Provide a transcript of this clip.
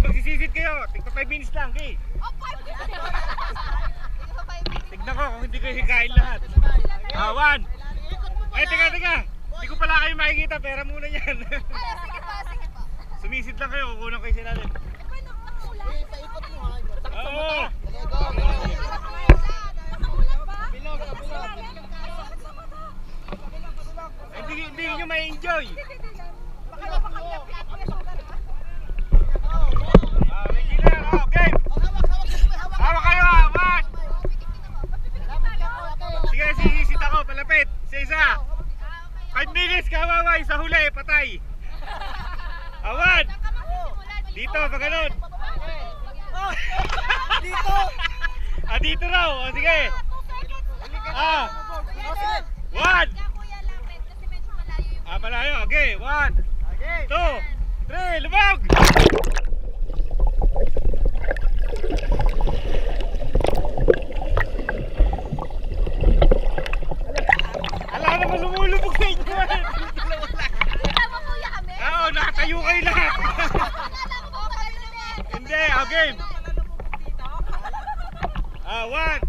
magsisisid kayo. Tigpa 5 minutes lang, okay? Oh, 5 minutes! Tignan ko kung hindi kayo hikain lahat. 1. Ay, teka. Hindi ko pala kayo makikita. Pera muna yan. Sige po. Sumisid lang kayo. Kukunan kayo sila rin. Paikot mo ha. Oo. Nakamulat ba? Hindi nyo ma-enjoy. Medyo na. Okay. Hawak kayo ha. 1. Sige, sihisit ako. Palapit. Isa. 5 minutes. Kawaway. Sa huli. Patay. 1. Dito. Pag ganun. Dito! Dito raw. Sige. 1. Malayo. Okay. 1, 2, 3. Lumag! Alam naman lumulubog sa inyo. Oo, nakatayo kayo lahat. Hindi. Okay. 1.